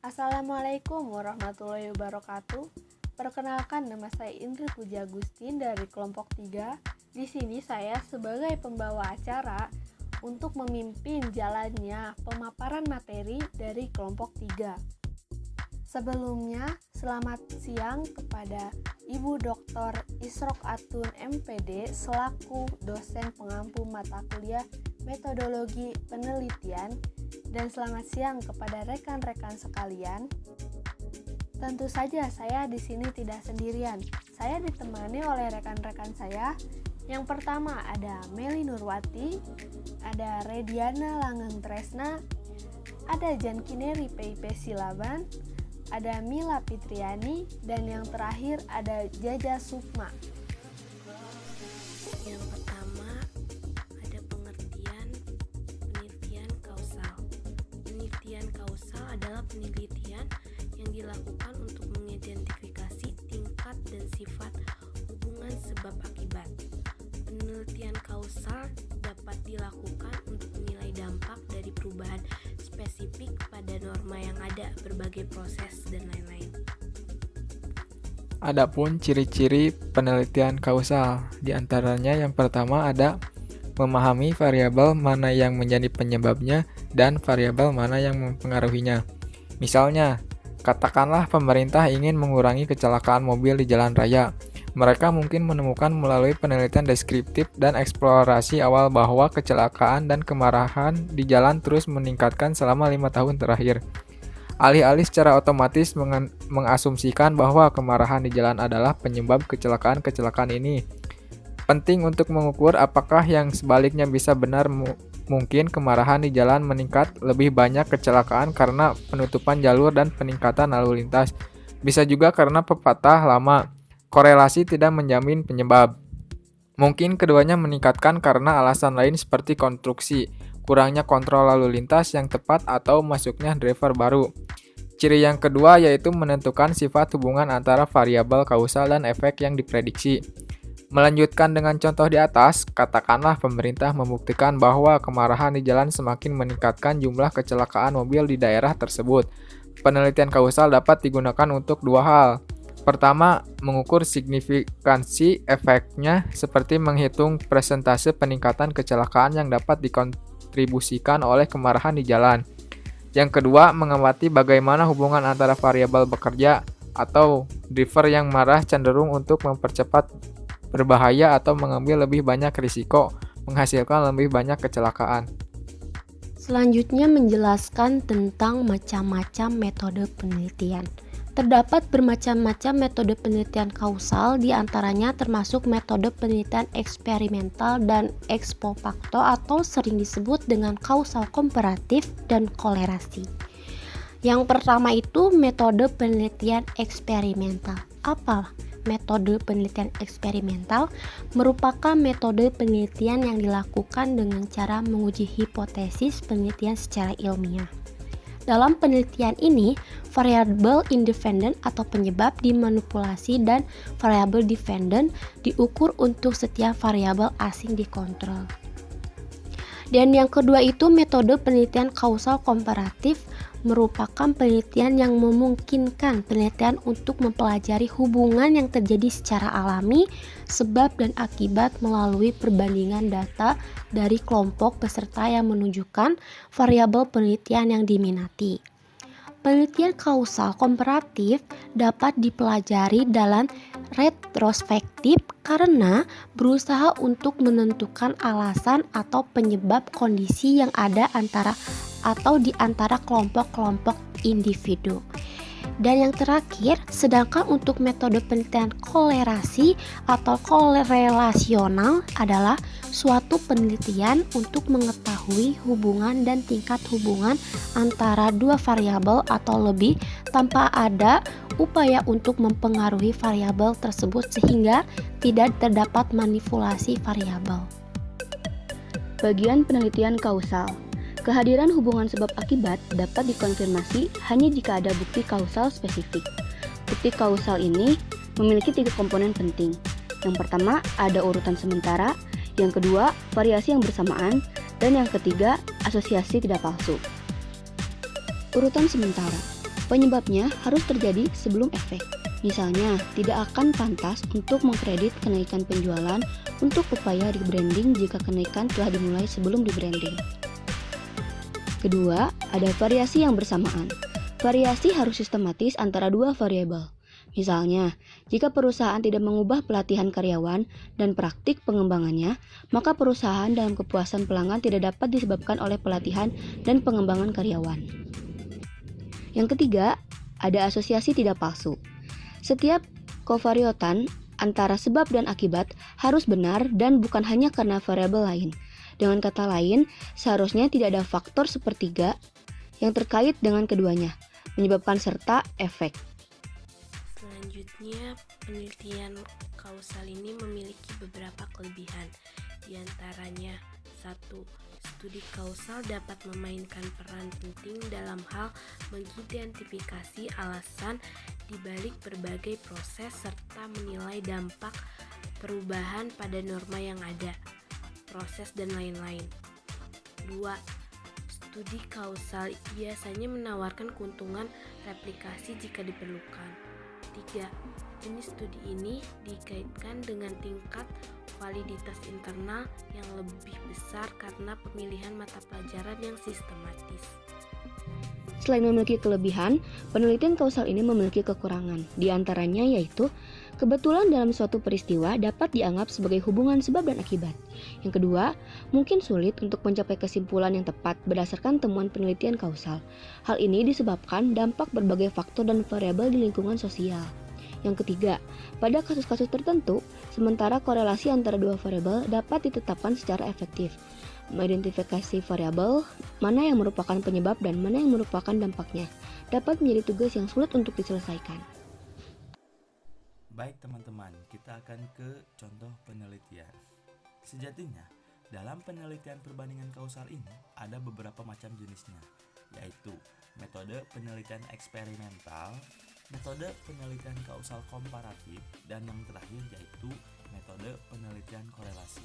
Assalamualaikum warahmatullahi wabarakatuh. Perkenalkan, nama saya Indri Puji Agustin dari kelompok 3. Di sini saya sebagai pembawa acara untuk memimpin jalannya pemaparan materi dari kelompok 3. Sebelumnya, selamat siang kepada Ibu Dr. Isrok Atun MPD selaku dosen pengampu mata kuliah Metodologi Penelitian, dan selamat siang kepada rekan-rekan sekalian. Tentu saja saya di sini tidak sendirian. Saya ditemani oleh rekan-rekan saya. Yang pertama ada Meli Nurwati, ada Rediana Langgeng Tresna, ada Jan Kineri PIP Silaban, ada Mila Fitriani, dan yang terakhir ada Jaja Sukma. Yang pertama ada pengertian penelitian kausal. Penelitian kausal adalah penelitian yang dilakukan untuk mengidentifikasi tingkat dan sifat hubungan sebab akibat. Penelitian kausal dapat dilakukan untuk menilai dampak dari perubahan spesifik pada norma yang ada, berbagai proses, dan lain-lain. Adapun ciri-ciri penelitian kausal, di antaranya yang pertama ada memahami variabel mana yang menjadi penyebabnya dan variabel mana yang mempengaruhinya. Misalnya, katakanlah pemerintah ingin mengurangi kecelakaan mobil di jalan raya. Mereka mungkin menemukan melalui penelitian deskriptif dan eksplorasi awal bahwa kecelakaan dan kemarahan di jalan terus meningkatkan selama 5 tahun terakhir. Alih-alih secara otomatis mengasumsikan bahwa kemarahan di jalan adalah penyebab kecelakaan ini. Penting untuk mengukur apakah yang sebaliknya bisa benar. Mungkin kemarahan di jalan meningkat lebih banyak kecelakaan karena penutupan jalur dan peningkatan lalu lintas. Bisa juga karena pepatah lama, korelasi tidak menjamin penyebab. Mungkin keduanya meningkatkan karena alasan lain seperti konstruksi, kurangnya kontrol lalu lintas yang tepat atau masuknya driver baru. Ciri yang kedua yaitu menentukan sifat hubungan antara variabel kausal dan efek yang diprediksi. Melanjutkan dengan contoh di atas, katakanlah pemerintah membuktikan bahwa kemarahan di jalan semakin meningkatkan jumlah kecelakaan mobil di daerah tersebut. Penelitian kausal dapat digunakan untuk dua hal. Pertama, mengukur signifikansi efeknya seperti menghitung persentase peningkatan kecelakaan yang dapat dikontribusikan oleh kemarahan di jalan. Yang kedua, mengamati bagaimana hubungan antara variabel bekerja atau driver yang marah cenderung untuk mempercepat berbahaya atau mengambil lebih banyak risiko, menghasilkan lebih banyak kecelakaan. Selanjutnya menjelaskan tentang macam-macam metode penelitian. Terdapat bermacam-macam metode penelitian kausal, diantaranya termasuk metode penelitian eksperimental dan ex post facto atau sering disebut dengan kausal komparatif dan kolerasi. Yang pertama itu metode penelitian eksperimental. Apa metode penelitian eksperimental? Merupakan metode penelitian yang dilakukan dengan cara menguji hipotesis penelitian secara ilmiah. Dalam penelitian ini, variabel independen atau penyebab dimanipulasi dan variabel dependent diukur untuk setiap variabel asing dikontrol. Dan yang kedua itu metode penelitian kausal komparatif, merupakan penelitian yang memungkinkan penelitian untuk mempelajari hubungan yang terjadi secara alami, sebab dan akibat melalui perbandingan data dari kelompok peserta yang menunjukkan variabel penelitian yang diminati. Penelitian kausal komparatif dapat dipelajari dalam retrospektif karena berusaha untuk menentukan alasan atau penyebab kondisi yang ada di antara kelompok-kelompok individu. Dan yang terakhir, sedangkan untuk metode penelitian kolerasi atau korelasional adalah suatu penelitian untuk mengetahui hubungan dan tingkat hubungan antara dua variabel atau lebih tanpa ada upaya untuk mempengaruhi variabel tersebut sehingga tidak terdapat manipulasi variabel. Bagian penelitian kausal. Kehadiran hubungan sebab akibat dapat dikonfirmasi hanya jika ada bukti kausal spesifik. Bukti kausal ini memiliki 3 komponen penting. Yang pertama, ada urutan sementara, yang kedua, variasi yang bersamaan, dan yang ketiga, asosiasi tidak palsu. Urutan sementara. Penyebabnya harus terjadi sebelum efek. Misalnya, tidak akan pantas untuk mengkredit kenaikan penjualan untuk upaya rebranding jika kenaikan telah dimulai sebelum rebranding. Kedua, ada variasi yang bersamaan. Variasi harus sistematis antara dua variabel. Misalnya, jika perusahaan tidak mengubah pelatihan karyawan dan praktik pengembangannya, maka perusahaan dalam kepuasan pelanggan tidak dapat disebabkan oleh pelatihan dan pengembangan karyawan. Yang ketiga, ada asosiasi tidak palsu. Setiap kovariotan antara sebab dan akibat harus benar dan bukan hanya karena variabel lain. Dengan kata lain, seharusnya tidak ada faktor sepertiga yang terkait dengan keduanya, menyebabkan serta efek. Selanjutnya, penelitian kausal ini memiliki beberapa kelebihan. Di antaranya, 1. Studi kausal dapat memainkan peran penting dalam hal mengidentifikasi alasan di balik berbagai proses serta menilai dampak perubahan pada norma yang ada, proses dan lain-lain. 2. Studi kausal biasanya menawarkan keuntungan replikasi jika diperlukan. 3. Jenis studi ini dikaitkan dengan tingkat validitas internal yang lebih besar karena pemilihan mata pelajaran yang sistematis. Selain memiliki kelebihan, penelitian kausal ini memiliki kekurangan. Di antaranya yaitu, kebetulan dalam suatu peristiwa dapat dianggap sebagai hubungan sebab dan akibat. Yang kedua, mungkin sulit untuk mencapai kesimpulan yang tepat berdasarkan temuan penelitian kausal. Hal ini disebabkan dampak berbagai faktor dan variabel di lingkungan sosial. Yang ketiga, pada kasus-kasus tertentu, sementara korelasi antara dua variabel dapat ditetapkan secara efektif. Mengidentifikasi variabel mana yang merupakan penyebab dan mana yang merupakan dampaknya dapat menjadi tugas yang sulit untuk diselesaikan. Baik teman-teman, kita akan ke contoh penelitian. Sejatinya, dalam penelitian perbandingan kausal ini ada beberapa macam jenisnya, yaitu metode penelitian eksperimental, metode penelitian kausal komparatif, dan yang terakhir yaitu metode penelitian korelasi.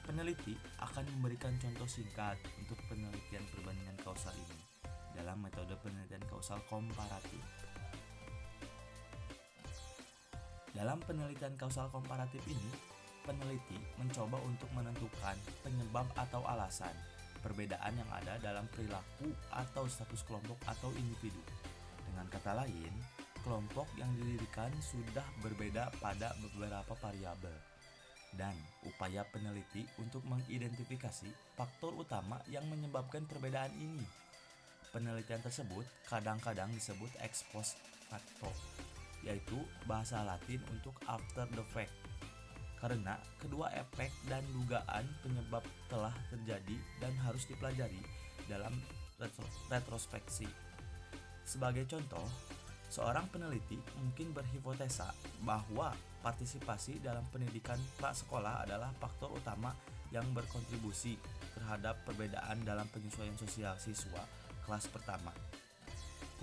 Peneliti akan memberikan contoh singkat untuk penelitian perbandingan kausal ini dalam metode penelitian kausal komparatif. Dalam penelitian kausal komparatif ini, peneliti mencoba untuk menentukan penyebab atau alasan perbedaan yang ada dalam perilaku atau status kelompok atau individu. Dengan kata lain, kelompok yang didirikan sudah berbeda pada beberapa variabel, dan upaya peneliti untuk mengidentifikasi faktor utama yang menyebabkan perbedaan ini. Penelitian tersebut kadang-kadang disebut ex post facto, yaitu bahasa Latin untuk after the fact, karena kedua efek dan dugaan penyebab telah terjadi dan harus dipelajari dalam retrospeksi. Sebagai contoh, seorang peneliti mungkin berhipotesa bahwa partisipasi dalam pendidikan prasekolah adalah faktor utama yang berkontribusi terhadap perbedaan dalam penyesuaian sosial siswa kelas pertama.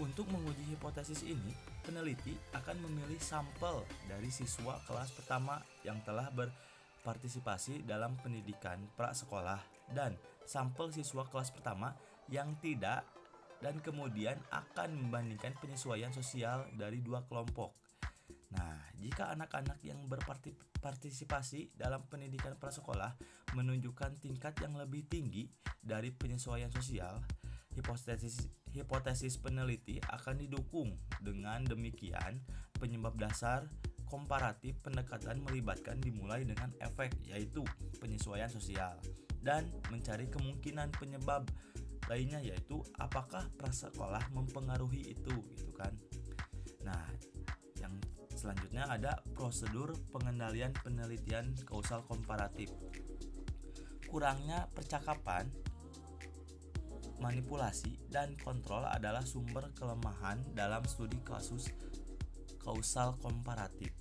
Untuk menguji hipotesis ini, peneliti akan memilih sampel dari siswa kelas pertama yang telah berpartisipasi dalam pendidikan prasekolah dan sampel siswa kelas pertama yang tidak, dan kemudian akan membandingkan penyesuaian sosial dari dua kelompok. Nah, jika anak-anak yang berpartisipasi dalam pendidikan prasekolah menunjukkan tingkat yang lebih tinggi dari penyesuaian sosial, hipotesis peneliti akan didukung. Dengan demikian, penyebab dasar komparatif pendekatan melibatkan dimulai dengan efek, yaitu penyesuaian sosial, dan mencari kemungkinan penyebab lainnya, yaitu apakah prasekolah mempengaruhi itu, gitu kan. Nah, yang selanjutnya ada prosedur pengendalian penelitian kausal komparatif. Kurangnya percakapan, manipulasi, dan kontrol adalah sumber kelemahan dalam studi kasus kausal komparatif.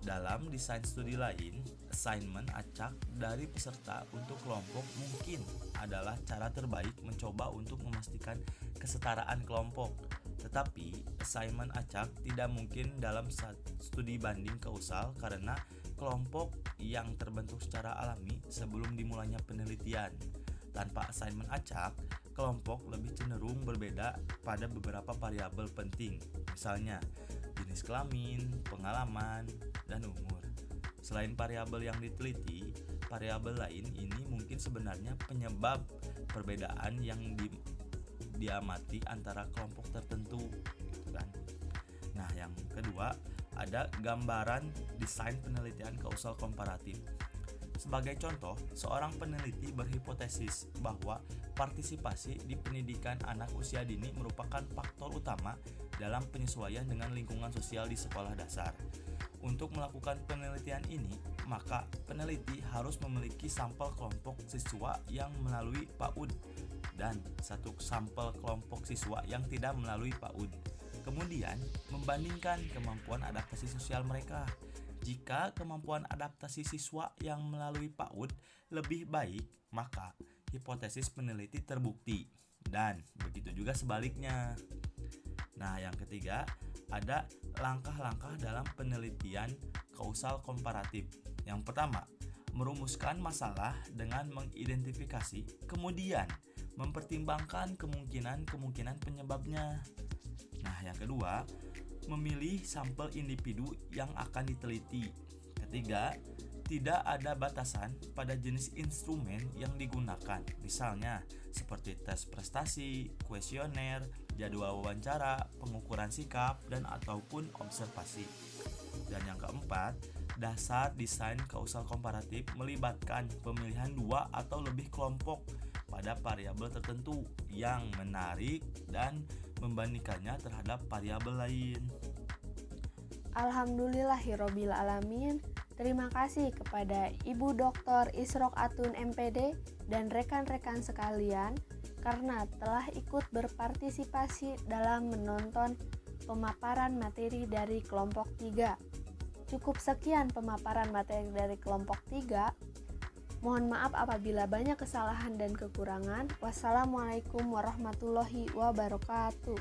Dalam desain studi lain, assignment acak dari peserta untuk kelompok mungkin adalah cara terbaik mencoba untuk memastikan kesetaraan kelompok. Tetapi, assignment acak tidak mungkin dalam studi banding kausal karena kelompok yang terbentuk secara alami sebelum dimulainya penelitian. Tanpa assignment acak, kelompok lebih cenderung berbeda pada beberapa variabel penting, misalnya jenis kelamin, pengalaman, dan umur. Selain variabel yang diteliti, variabel lain ini mungkin sebenarnya penyebab perbedaan yang diamati antara kelompok tertentu, gitu kan. Nah, yang kedua ada gambaran desain penelitian kausal komparatif. Sebagai contoh, seorang peneliti berhipotesis bahwa partisipasi di pendidikan anak usia dini merupakan faktor utama dalam penyesuaian dengan lingkungan sosial di sekolah dasar. Untuk melakukan penelitian ini, maka peneliti harus memiliki sampel kelompok siswa yang melalui PAUD dan satu sampel kelompok siswa yang tidak melalui PAUD. Kemudian, membandingkan kemampuan adaptasi sosial mereka. Jika kemampuan adaptasi siswa yang melalui PAUD lebih baik, maka hipotesis peneliti terbukti. Dan begitu juga sebaliknya. Nah, yang ketiga, ada langkah-langkah dalam penelitian kausal komparatif. Yang pertama, merumuskan masalah dengan mengidentifikasi, kemudian mempertimbangkan kemungkinan penyebabnya. Nah, yang kedua, memilih sampel individu yang akan diteliti. Ketiga, tidak ada batasan pada jenis instrumen yang digunakan, misalnya seperti tes prestasi, kuesioner, jadwal wawancara, pengukuran sikap, dan ataupun observasi. Dan yang keempat, dasar desain kausal komparatif melibatkan pemilihan dua atau lebih kelompok pada variabel tertentu yang menarik dan membandingkannya terhadap variabel lain. Alhamdulillahirobbil alamin. Terima kasih kepada Ibu Dr. Isrok Atun MPD dan rekan-rekan sekalian karena telah ikut berpartisipasi dalam menonton pemaparan materi dari kelompok 3. Cukup sekian pemaparan materi dari kelompok 3. Mohon maaf apabila banyak kesalahan dan kekurangan. Wassalamualaikum warahmatullahi wabarakatuh.